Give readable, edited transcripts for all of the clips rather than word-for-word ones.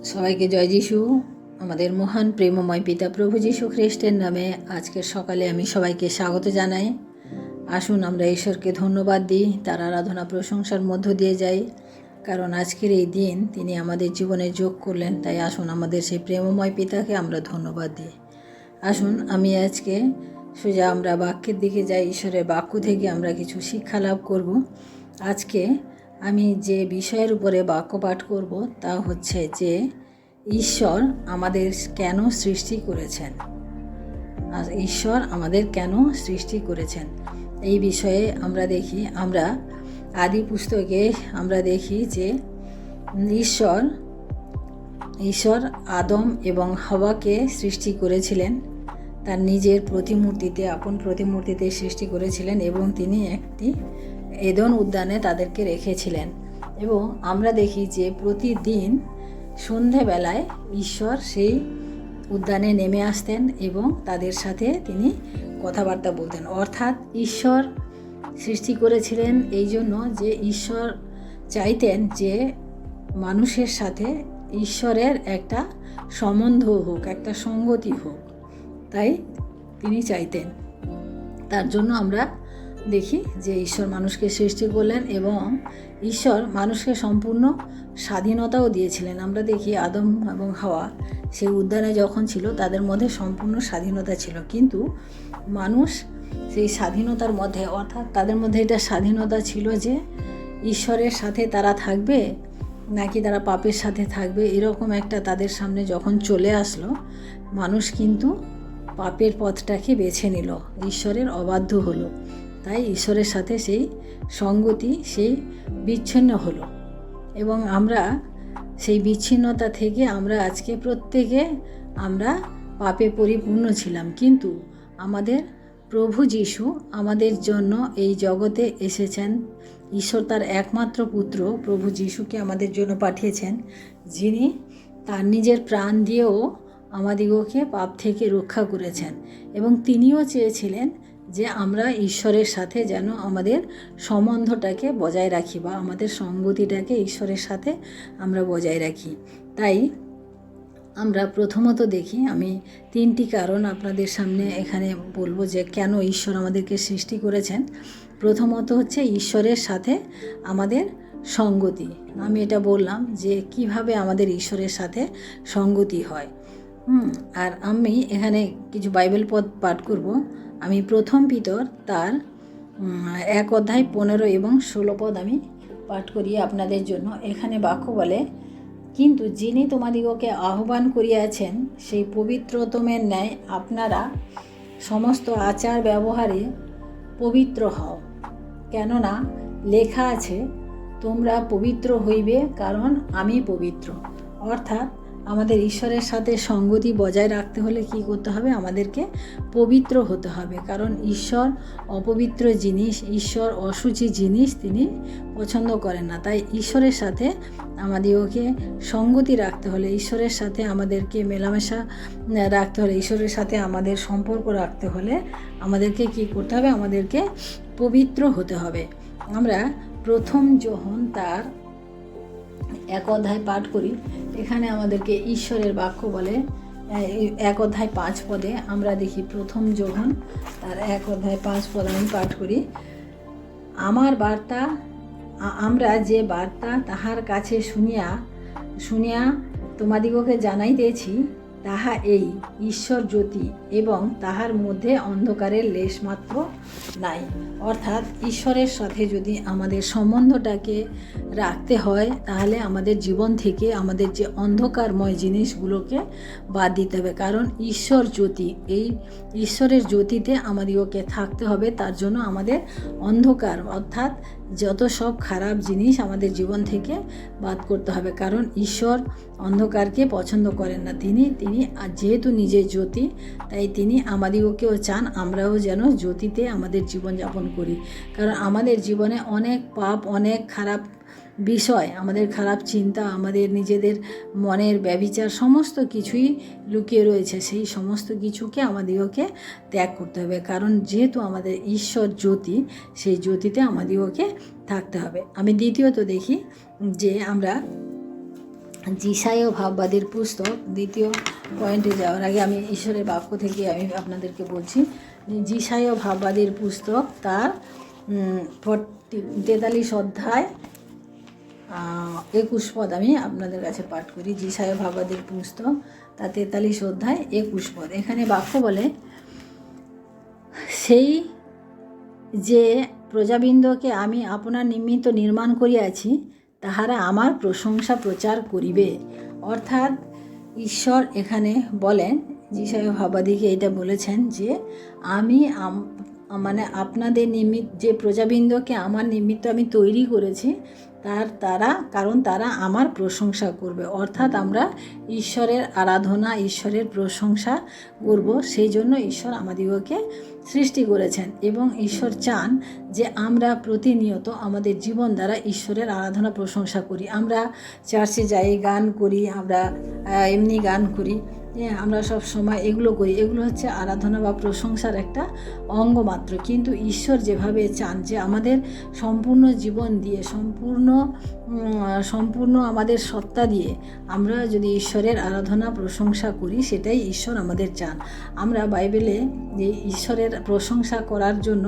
সবাইকে জয় যিশু। আমাদের মহান প্রেমময় পিতা প্রভু যীশু খ্রিস্টের নামে আজকের সকালে আমি সবাইকে স্বাগত জানাই। আসুন আমরা ঈশ্বরকে ধন্যবাদ দিই, তার আরাধনা প্রশংসার মধ্য দিয়ে যাই, কারণ আজকের এই দিন তিনি আমাদের জীবনে যোগ করলেন। তাই আসুন আমাদের সেই প্রেমময় পিতাকে আমরা ধন্যবাদ দিই। আসুন আমি আজকে সোজা আমরা বাক্যের দিকে যাই। ঈশ্বরের বাক্য থেকে আমরা কিছু শিক্ষা লাভ করব। আজকে আমি যে বিষয়ের উপরে বাক্য পাঠ করব তা হচ্ছে যে ঈশ্বর আমাদের কেন সৃষ্টি করেছেন, আর ঈশ্বর আমাদের কেন সৃষ্টি করেছেন এই বিষয়ে আমরা দেখি। আমরা আদি পুস্তকে আমরা দেখি যে ঈশ্বর আদম এবং হাওয়াকে সৃষ্টি করেছিলেন, তার নিজের প্রতিমূর্তিতে, আপন প্রতিমূর্তিতে সৃষ্টি করেছিলেন এবং তিনি একটি এদন উদ্যানে তাদেরকে রেখেছিলেন। এবং আমরা দেখি যে প্রতিদিন সন্ধেবেলায় ঈশ্বর সেই উদ্যানে নেমে আসতেন এবং তাদের সাথে তিনি কথাবার্তা বলতেন। অর্থাৎ ঈশ্বর সৃষ্টি করেছিলেন এই জন্য যে ঈশ্বর চাইতেন যে মানুষের সাথে ঈশ্বরের একটা সম্বন্ধ হোক, একটা সঙ্গতি হোক, তাই তিনি চাইতেন। তার জন্য আমরা দেখি যে ঈশ্বর মানুষকে সৃষ্টি করলেন এবং ঈশ্বর মানুষকে সম্পূর্ণ স্বাধীনতাও দিয়েছিলেন। আমরা দেখি আদম এবং হাওয়া সেই উদ্যানে যখন ছিল তাদের মধ্যে সম্পূর্ণ স্বাধীনতা ছিল, কিন্তু মানুষ সেই স্বাধীনতার মধ্যে, অর্থাৎ তাদের মধ্যে এটা স্বাধীনতা ছিল যে ঈশ্বরের সাথে তারা থাকবে নাকি তারা পাপের সাথে থাকবে, এরকম একটা তাদের সামনে যখন চলে আসলো, মানুষ কিন্তু পাপের পথটাকে বেছে নিল, ঈশ্বরের অবাধ্য হলো। তাই ঈশ্বরের সাথে সেই সঙ্গতি সেই বিচ্ছিন্ন হলো এবং আমরা সেই বিচ্ছিন্নতা থেকে আমরা আজকে প্রত্যেকে আমরা পাপে পরিপূর্ণ ছিলাম। কিন্তু আমাদের প্রভু যীশু আমাদের জন্য এই জগতে এসেছেন। ঈশ্বর তার একমাত্র পুত্র প্রভু যীশুকে আমাদের জন্য পাঠিয়েছেন, যিনি তার নিজের প্রাণ দিয়েও আমাদিগকে পাপ থেকে রক্ষা করেছেন। এবং তিনিও চেয়েছিলেন যে আমরা ঈশ্বরের সাথে যেন আমাদের সম্বন্ধটাকে বজায় রাখি বা আমাদের সঙ্গতিটাকে ঈশ্বরের সাথে আমরা বজায় রাখি। তাই আমরা প্রথমত দেখি, আমি 3টি কারণ আপনাদের সামনে এখানে বলবো যে কেন ঈশ্বর আমাদেরকে সৃষ্টি করেছেন। প্রথমত হচ্ছে ঈশ্বরের সাথে আমাদের সঙ্গতি। আমি এটা বললাম যে কিভাবে আমাদের ঈশ্বরের সাথে সঙ্গতি হয়। আর আমি এখানে কিছু বাইবেল পদ পাঠ করব। আমি প্রথম পিতর তার 1 অধ্যায় 15 এবং 16 পদ আমি পাঠ করি আপনাদের জন্য। এখানে বাক্য বলে, কিন্তু যিনি তোমাদিগকে আহ্বান করিয়াছেন সেই পবিত্রতমের ন্যায় আপনারা সমস্ত আচার ব্যবহারে পবিত্র হও, কেননা লেখা আছে, তোমরা পবিত্র হইবে কারণ আমি পবিত্র। অর্থাৎ আমাদের ঈশ্বরের সাথে সঙ্গতি বজায় রাখতে হলে কি করতে হবে? আমাদেরকে পবিত্র হতে হবে, কারণ ঈশ্বর অপবিত্র জিনিস, ঈশ্বর অশুচি জিনিস তিনি পছন্দ করেন না। তাই ঈশ্বরের সাথে আমাদেরকে সঙ্গতি রাখতে হলে, ঈশ্বরের সাথে আমাদেরকে মেলামেশা রাখতে হলে, ঈশ্বরের সাথে আমাদের সম্পর্ক রাখতে হলে আমাদেরকে কি করতে হবে? আমাদেরকে পবিত্র হতে হবে। আমরা প্রথম যোহন তার 1 অধ্যায় পাঠ করি। এখানে আমাদেরকে ঈশ্বরের বাক্য বলে, 1 অধ্যায় 5 পদে আমরা দেখি, প্রথম যোহন তার 1 অধ্যায় 5 পদ আমি পাঠ করি। আমরা যে বার্তা তাহার কাছে শুনিয়া তোমাদিগকে জানাইতেছি, তাহা এই, ঈশ্বর জ্যোতি এবং তাহার মধ্যে অন্ধকারের লেশমাত্র নাই। অর্থাৎ ঈশ্বরের সাথে যদি আমাদের সম্বন্ধটাকে রাখতে হয়, তাহলে আমাদের জীবন থেকে আমাদের যে অন্ধকারময় জিনিসগুলোকে বাদ দিতে হবে, কারণ ঈশ্বর জ্যোতি, এই ঈশ্বরের জ্যোতিতে আমাদেরকে থাকতে হবে। তার জন্য আমাদের অন্ধকার, অর্থাৎ যত সব খারাপ জিনিস আমাদের জীবন থেকে বাদ করতে হবে, কারণ ঈশ্বর অন্ধকারকে পছন্দ করেন না। তিনি যেহেতু নিজে জ্যোতি, তাই তিনি আমাদিগকেও চান আমরাও যেন জ্যোতিতে আমাদের জীবনযাপন করি। কারণ আমাদের জীবনে অনেক পাপ, অনেক খারাপ বিষয়, আমাদের খারাপ চিন্তা, আমাদের নিজেদের মনের ব্যভিচার, সমস্ত কিছুই লুকিয়ে রয়েছে। সেই সমস্ত কিছুকে আমাদিগকে ত্যাগ করতে হবে, কারণ যেহেতু আমাদের ঈশ্বর জ্যোতি, সেই জ্যোতিতে আমাদিগকে থাকতে হবে। আমি দ্বিতীয়ত দেখি যে আমরা যিশায় ভাববাদীর পুস্তক, দ্বিতীয় পয়েন্টে যাওয়ার আগে আমি ঈশ্বরের বাক্য থেকে আমি আপনাদেরকে বলছি। যিশায় ভাববাদীর পুস্তক তার 43 অধ্যায় 21 পদ আমি আপনাদের কাছে পাঠ করি। যিশায় ভাববাদীর পুস্তক তার 43 অধ্যায় 21 পদ। এখানে বাক্য বলে, সেই যে প্রজাবৃন্দকে আমি আপনার নিমিত্ত নির্মাণ করিয়াছি তাহারা আমার প্রশংসা প্রচার করিবে। অর্থাৎ ঈশ্বর এখানে বলেন, যিশায় ভাববাদীকে এটা বলেছেন যে আমি মানে আপনাদের নিমিত্ত যে প্রজাবৃন্দকে আমার নিমিত্ত আমি তৈরি করেছি কারণ তারা আমার প্রশংসা করবে। অর্থাৎ আমরা ঈশ্বরের আরাধনা, ঈশ্বরের প্রশংসা করব, সেই জন্য ঈশ্বর আমাদিগকে সৃষ্টি করেছেন। এবং ঈশ্বর চান যে আমরা প্রতিনিয়ত আমাদের জীবন দ্বারা ঈশ্বরের আরাধনা প্রশংসা করি। আমরা চার্চে যাই, গান করি, আমরা এমনি গান করি, আমরা সব সময় এগুলো করি, এগুলো হচ্ছে আরাধনা বা প্রশংসার একটা অঙ্গ মাত্র। কিন্তু ঈশ্বর যেভাবে চান যে আমাদের সম্পূর্ণ জীবন দিয়ে, সম্পূর্ণ আমাদের সত্তা দিয়ে আমরা যদি ঈশ্বরের আরাধনা প্রশংসা করি, সেটাই ঈশ্বর আমাদের চান। আমরা বাইবেলে যে ঈশ্বরের প্রশংসা করার জন্য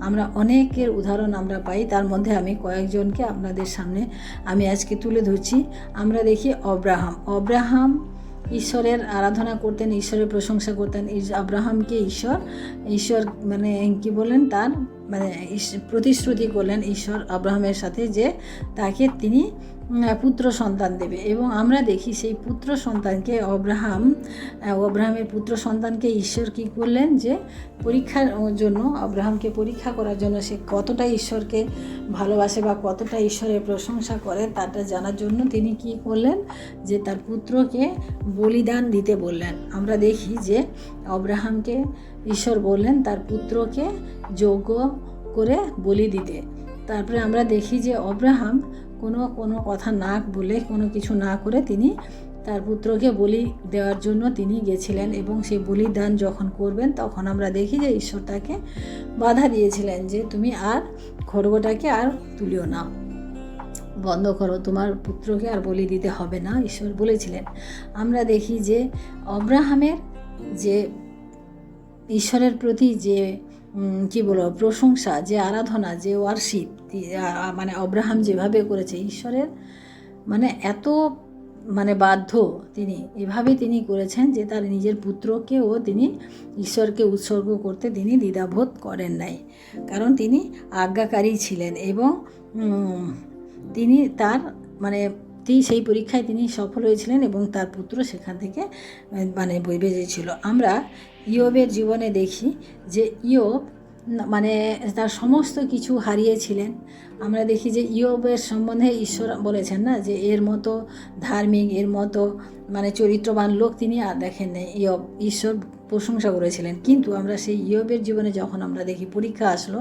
আমরা অনেকের উদাহরণ আমরা পাই। তার মধ্যে আমি কয়েকজনকে আপনাদের সামনে আমি আজকে তুলে ধরছি। আমরা দেখি অব্রাহাম ঈশ্বরের আরাধনা করতেন, ঈশ্বরের প্রশংসা করতেন। আব্রাহামকে ঈশ্বর মানে কি বলেন, তার মানে প্রতিশ্রুতি করলেন ঈশ্বর আব্রাহামের সাথে যে তাকে তিনি পুত্র সন্তান দেবে। এবং আমরা দেখি সেই পুত্র সন্তানকে আব্রাহামের পুত্র সন্তানকে ঈশ্বর কী করলেন, যে পরীক্ষার জন্য, আব্রাহামকে পরীক্ষা করার জন্য সে কতটা ঈশ্বরকে ভালোবাসে বা কতটা ঈশ্বরের প্রশংসা করে তাটা জানার জন্য তিনি কী করলেন, যে তার পুত্রকে বলিদান দিতে বললেন। আমরা দেখি যে আব্রাহামকে ঈশ্বর বললেন তার পুত্রকে যোগ্য করে বলি দিতে। তারপরে আমরা দেখি যে আব্রাহাম কোনো কথা না বলে, কোনো কিছু না করে তিনি তার পুত্রকে বলি দেওয়ার জন্য তিনি গেছিলেন। এবং সেই বলিদান যখন করবেন তখন আমরা দেখি যে ঈশ্বর তাকে বাধা দিয়েছিলেন যে তুমি আর খড়গটাকে আর তুলিও না, বন্ধ করো, তোমার পুত্রকে আর বলি দিতে হবে না, ঈশ্বর বলেছিলেন। আমরা দেখি যে আব্রাহামের যে ঈশ্বরের প্রতি যে কি বলবো প্রশংসা, যে আরাধনা, যে ওয়ার্শিপ, মানে আব্রাহাম যেভাবে করেছে ঈশ্বরের মানে এত মানে বাধ্য তিনি এভাবে তিনি করেছেন যে তার নিজের পুত্রকেও তিনি ঈশ্বরকে উৎসর্গ করতে তিনি দ্বিধাবোধ করেন নাই, কারণ তিনি আজ্ঞাকারী ছিলেন। এবং তিনি তার মানে সেই পরীক্ষায় তিনি সফল হয়েছিলেন এবং তার পুত্র সেখান থেকে মানে বেঁচেছিল। আমরা ইয়োবের জীবনে দেখি যে ইয়োব মানে তার সমস্ত কিছু হারিয়েছিলেন। আমরা দেখি যে ইয়োবের সম্বন্ধে ঈশ্বর বলেছেন না, যে এর মতো ধার্মিক, এর মতো মানে চরিত্রবান লোক তিনি আর দেখেন নাই। ঈশ্বর প্রশংসা করেছিলেন। কিন্তু আমরা সেই ইয়োবের জীবনে যখন আমরা দেখি পরীক্ষা আসলো,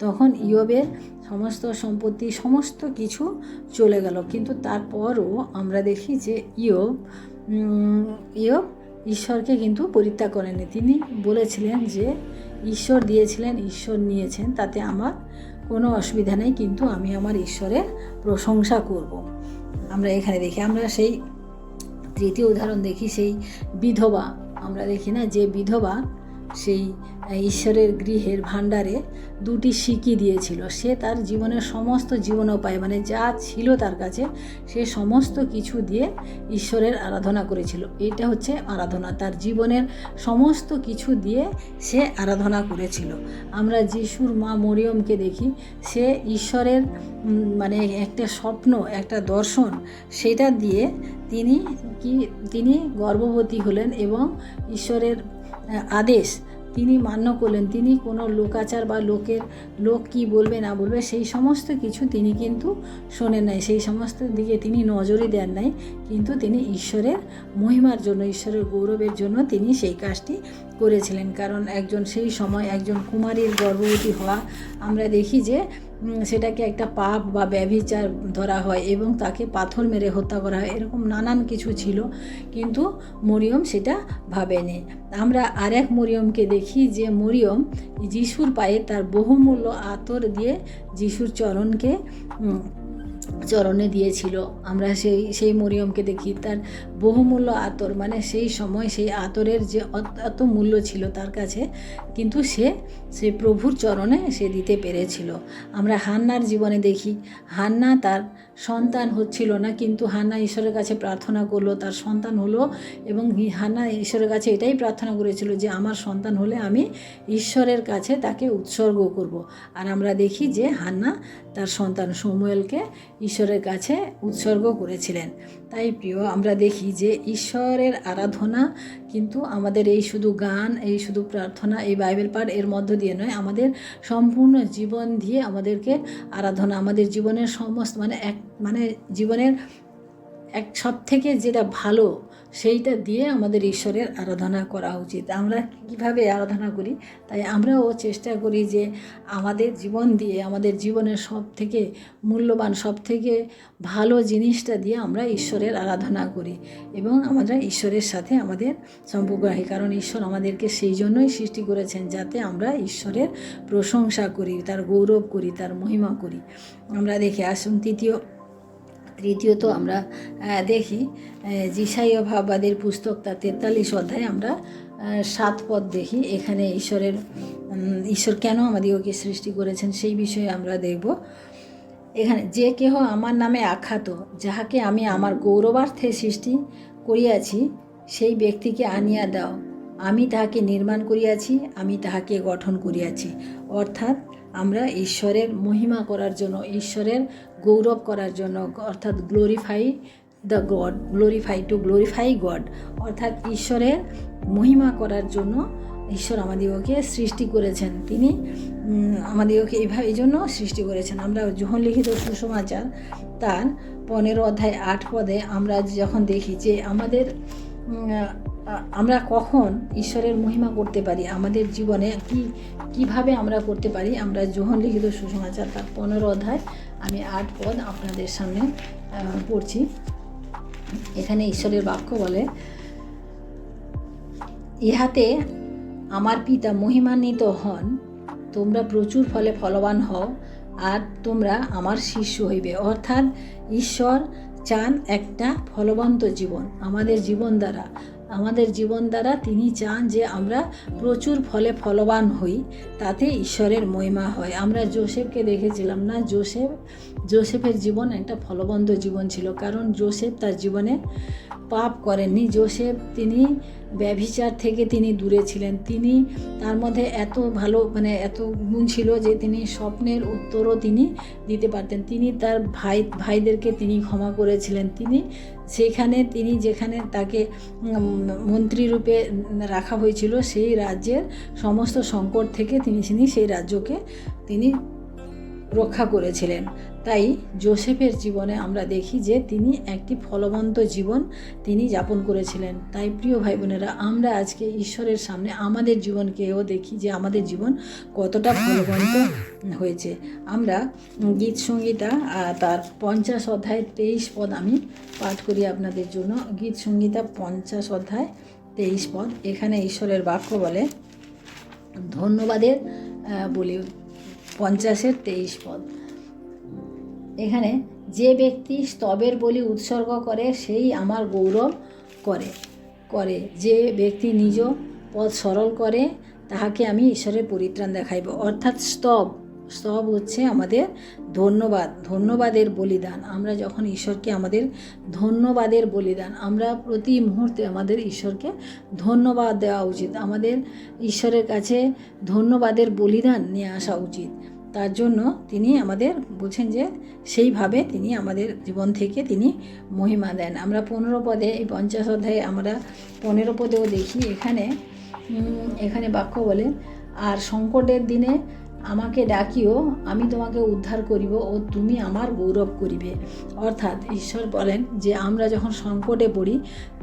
তখন ইয়োবের সমস্ত সম্পত্তি, সমস্ত কিছু চলে গেল। কিন্তু তারপরও আমরা দেখি যে ইয়োব ঈশ্বরকে কিন্তু পরিত্যাগ করেননি। তিনি বলেছিলেন যে ঈশ্বর দিয়েছিলেন, ঈশ্বর নিয়েছেন, তাতে আমার কোনো অসুবিধা নেই, কিন্তু আমি আমার ঈশ্বরের প্রশংসা করব। আমরা এখানে দেখি, আমরা সেই তৃতীয় উদাহরণ দেখি, সেই বিধবা। আমরা দেখি না যে বিধবা সেই ঈশ্বরের গৃহের ভাণ্ডারে 2টি সিকি দিয়েছিল। সে তার জীবনের সমস্ত জীবনোপায় মানে যা ছিল তার কাছে, সে সমস্ত কিছু দিয়ে ঈশ্বরের আরাধনা করেছিল। এটা হচ্ছে আরাধনা, তার জীবনের সমস্ত কিছু দিয়ে সে আরাধনা করেছিল। আমরা যিশুর মা মরিয়মকে দেখি, সে ঈশ্বরের মানে একটা স্বপ্ন, একটা দর্শন, সেটা দিয়ে তিনি গর্ভবতী হলেন এবং ঈশ্বরের আদেশ তিনি মান্য করলেন। তিনি কোনো লোকাচার বা লোক কি বলবে না বলবে সেই সমস্ত কিছু তিনি কিন্তু শোনেন নাই, সেই সমস্ত দিকে তিনি নজরই দেন নাই, কিন্তু তিনি ঈশ্বরের মহিমার জন্য, ঈশ্বরের গৌরবের জন্য তিনি সেই কাজটি করেছিলেন। কারণ সেই সময় একজন কুমারীর গর্ভবতী হওয়া আমরা দেখি যে সেটাকে একটা পাপ বা ব্যভিচার ধরা হয় এবং তাকে পাথর মেরে হত্যা করা হয়, এরকম নানান কিছু ছিল। কিন্তু মরিয়ম সেটা ভাবেনি। আমরা আরেক মরিয়মকে দেখি, যে মরিয়ম যিশুর পায়ে তার বহুমূল্য আতর দিয়ে যিশুর চরণকে চরণে দিয়েছিল। আমরা সেই মরিয়মকে দেখি, তার বহুমূল্য আতর, মানে সেই সময় সেই আতরের যে অত মূল্য ছিল তার কাছে, কিন্তু সে প্রভুর চরণে সে দিতে পেরেছিল। আমরা হান্নার জীবনে দেখি, হান্না তার সন্তান হচ্ছিল না, কিন্তু হান্না ঈশ্বরের কাছে প্রার্থনা করলো, তার সন্তান হলো। এবং হান্না ঈশ্বরের কাছে এটাই প্রার্থনা করেছিল যে আমার সন্তান হলে আমি ঈশ্বরের কাছে তাকে উৎসর্গ করব। আর আমরা দেখি যে হান্না তার সন্তান শমূয়েলকে ঈশ্বরের কাছে উৎসর্গ করেছিলেন। তাই প্রিয়, আমরা দেখি যে ঈশ্বরের আরাধনা কিন্তু আমাদের এই শুধু গান, এই শুধু প্রার্থনা, এই বাইবেল পাঠ এর মধ্য দিয়ে নয়, আমাদের সম্পূর্ণ জীবন দিয়ে আমাদেরকে আরাধনা, আমাদের জীবনের সমস্ত মানে জীবনের সব থেকে যেটা ভালো সেইটা দিয়ে আমাদের ঈশ্বরের আরাধনা করা উচিত। আমরা কিভাবে আরাধনা করি, তাই আমরাও চেষ্টা করি যে আমাদের জীবন দিয়ে, আমাদের জীবনের সব থেকে মূল্যবান, সব থেকে ভালো জিনিসটা দিয়ে আমরা ঈশ্বরের আরাধনা করি এবং আমরা ঈশ্বরের সাথে আমাদের সম্পর্ক রাখি। কারণ ঈশ্বর আমাদেরকে সেই জন্যই সৃষ্টি করেছেন, যাতে আমরা ঈশ্বরের প্রশংসা করি, তার গৌরব করি, তার মহিমা করি। আমরা দেখে আসুন তৃতীয়ত আমরা দেখি যিশাইয়া ভাববাদের পুস্তক, তার 43 অধ্যায় আমরা 7 পদ দেখি। এখানে ঈশ্বর কেন আমাদেরকে সৃষ্টি করেছেন সেই বিষয়ে আমরা দেখব। এখানে, যে কেহ আমার নামে আখ্যাত, যাহাকে আমি আমার গৌরবার্থে সৃষ্টি করিয়াছি, সেই ব্যক্তিকে আনিয়া দাও। আমি তাহাকে নির্মাণ করিয়াছি, আমি তাহাকে গঠন করিয়াছি। অর্থাৎ আমরা ঈশ্বরের মহিমা করার জন্য, ঈশ্বরের গৌরব করার জন্য, অর্থাৎ গ্লোরিফাই টু গ্লোরিফাই গড, অর্থাৎ ঈশ্বরের মহিমা করার জন্য ঈশ্বর আমাদেরকে সৃষ্টি করেছেন। তিনি আমাদেরকে এই জন্য সৃষ্টি করেছেন। আমরা যোহন লিখিত সুসমাচার তার 15 অধ্যায় 8 পদে আমরা যখন দেখি যে আমরা কখন ঈশ্বরের মহিমা করতে পারি, আমাদের জীবনে কিভাবে আমরা করতে পারি, আমরা যোহন লিখিত সুসমাচার তার 15 অধ্যায় আমি 8 পদ আপনাদের সামনে পড়ছি। এখানে ঈশ্বরের বাক্য বলে, ইহাতে আমার পিতা মহিমান্বিত হন, তোমরা প্রচুর ফলে ফলবান হও, আর তোমরা আমার শিষ্য হইবে। অর্থাৎ ঈশ্বর চান একটা ফলবন্ত জীবন আমাদের জীবন দ্বারা তিনি চান যে আমরা প্রচুর ফলে ফলবান হই, তাতে ঈশ্বরের মহিমা হয়। আমরা যোসেফকে দেখেছিলাম না, যোসেফের জীবন একটা ফলবন্ত জীবন ছিল, কারণ যোসেফ তার জীবনে পাপ করেননি। যোসেফ তিনি ব্যভিচার থেকে তিনি দূরে ছিলেন। তার মধ্যে এত ভালো এত গুণ ছিল যে তিনি স্বপ্নের উত্তরও তিনি দিতে পারতেন। তিনি তার ভাইদেরকে তিনি ক্ষমা করেছিলেন। তিনি যেখানে তাকে মন্ত্রী রূপে রাখা হয়েছিল, সেই রাজ্যের সমস্ত সংকট থেকে তিনি সেই রাজ্যকে তিনি রক্ষা করেছিলেন। তাই যোসেফের জীবনে আমরা দেখি যে তিনি একটি ফলবন্ত জীবন তিনি যাপন করেছিলেন। তাই প্রিয় ভাই বোনেরা, আমরা আজকে ঈশ্বরের সামনে আমাদের জীবনকেও দেখি যে আমাদের জীবন কতটা ফলবন্ত হয়েছে। আমরা গীত সংহিতা তার 50 অধ্যায় 23 পদ আমি পাঠ করি আপনাদের জন্য। গীত সংহিতা 50 অধ্যায় 23 পদ। এখানে ঈশ্বরের বাক্য বলে, ধন্যবাদের বলি 50-এর 23 পদ। এখানে, যে ব্যক্তি স্তবের বলি উৎসর্গ করে, সেই আমার গৌরব করে। যে ব্যক্তি নিজ পথ সরল করে, তাহাকে আমি ঈশ্বরের পরিত্রাণ দেখাইব। অর্থাৎ স্তব হচ্ছে আমাদের ধন্যবাদের বলিদান। আমরা যখন ঈশ্বরকে আমাদের ধন্যবাদের বলিদান, আমরা প্রতি মুহূর্তে আমাদের ঈশ্বরকে ধন্যবাদ দেওয়া উচিত। আমাদের ঈশ্বরের কাছে ধন্যবাদের বলিদান নিয়ে আসা উচিত। তার জন্য তিনি আমাদের বলছেন যে সেইভাবে তিনি আমাদের জীবন থেকে তিনি মহিমা দেন। আমরা 15 পদে, এই 50 অধ্যায়ে আমরা 15 পদেও দেখি। এখানে বাক্য বলে, আর সংকটের দিনে আমাকে ডাকিও, আমি তোমাকে উদ্ধার করিব ও তুমি আমার গৌরব করিবে। অর্থাৎ ঈশ্বর বলেন যে আমরা যখন সংকটে পড়ি,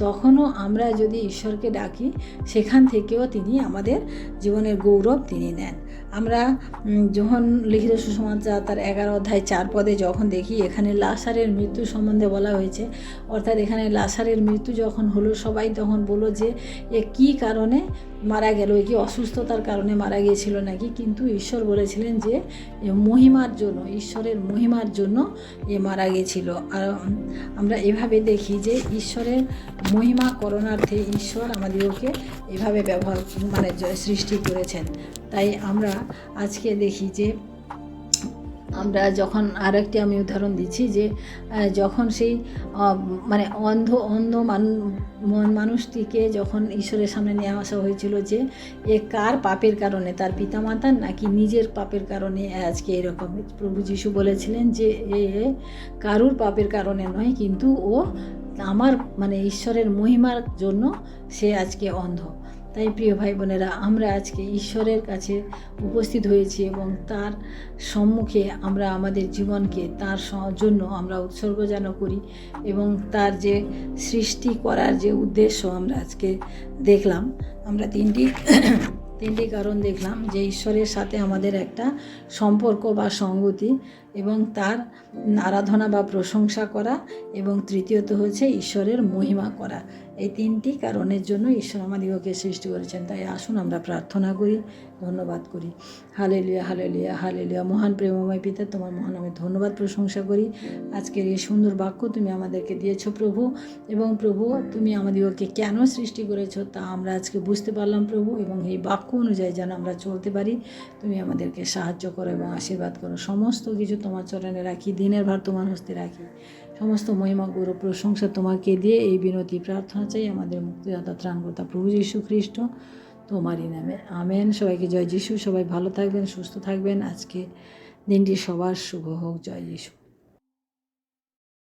তখনও আমরা যদি ঈশ্বরকে ডাকি, সেখান থেকেও তিনি আমাদের জীবনের গৌরব তিনি নেন। আমরা যখন লিখিত সুসমাচার তার 11 অধ্যায় 4 পদে যখন দেখি, এখানে লাসারের মৃত্যু সম্বন্ধে বলা হয়েছে। অর্থাৎ এখানে লাসারের মৃত্যু যখন হলো, সবাই তখন বলল যে এ কী কারণে মারা গেল, কি অসুস্থতার কারণে মারা গিয়েছিল নাকি। কিন্তু ঈশ্বর বলেছিলেন যে মহিমার জন্য, ঈশ্বরের মহিমার জন্য এ মারা গেছিল। আর আমরা এভাবে দেখি যে ঈশ্বরের মহিমা করণার্থে ঈশ্বর আমাদেরকে এভাবে ব্যবহার সৃষ্টি করেছেন। তাই আমরা আজকে দেখি যে আমরা যখন আরেকটি আমি উদাহরণ দিচ্ছি যে যখন সেই অন্ধ মানুষটিকে যখন ঈশ্বরের সামনে নিয়ে আসা হয়েছিল যে এ কার পাপের কারণে, তার পিতামাতার নাকি নিজের পাপের কারণে আজকে এরকম, প্রভু যিশু বলেছিলেন যে এ কারুর পাপের কারণে নয়, কিন্তু ও আমার ঈশ্বরের মহিমার জন্য সে আজকে অন্ধ। তাই প্রিয় ভাই বোনেরা, আমরা আজকে ঈশ্বরের কাছে উপস্থিত হয়েছি এবং তার সম্মুখে আমরা আমাদের জীবনকে তার জন্য আমরা উৎসর্গ যেন করি। এবং তার যে সৃষ্টি করার যে উদ্দেশ্য আমরা আজকে দেখলাম, আমরা তিনটি কারণ দেখলাম যে ঈশ্বরের সাথে আমাদের একটা সম্পর্ক বা সঙ্গতি, এবং তার আরাধনা বা প্রশংসা করা, এবং তৃতীয়ত হচ্ছে ঈশ্বরের মহিমা করা। এই তিনটি কারণের জন্য ঈশ্বর আমাদিগকে সৃষ্টি করেছেন। তাই আসুন আমরা প্রার্থনা করি, ধন্যবাদ করি। Hallelujah, hallelujah, hallelujah. মহান প্রেমময় পিতা, তোমার মহান আমি ধন্যবাদ প্রশংসা করি। আজকের এই সুন্দর বাক্য তুমি আমাদেরকে দিয়েছো প্রভু, এবং প্রভু তুমি আমাদিগকে কেন সৃষ্টি করেছো তা আমরা আজকে বুঝতে পারলাম প্রভু, এবং এই বাক্য অনুযায়ী যেন আমরা চলতে পারি। তুমি আমাদেরকে সাহায্য করো এবং আশীর্বাদ করো। সমস্ত কিছু তোমার চরণে রাখি, দিনের ভার তোমার হস্তে রাখি। সমস্ত মহিমা গৌরব প্রশংসা তোমাকে দিয়ে এই বিনতি প্রার্থনা চাই আমাদের মুক্তিদাতা ত্রাণকর্তা প্রভু যীশু খ্রিস্ট তোমারই নামে, আমেন। সবাইকে জয় যিশু। সবাই ভালো থাকবেন, সুস্থ থাকবেন। আজকে দিনটি সবার শুভ হোক। জয় যিশু।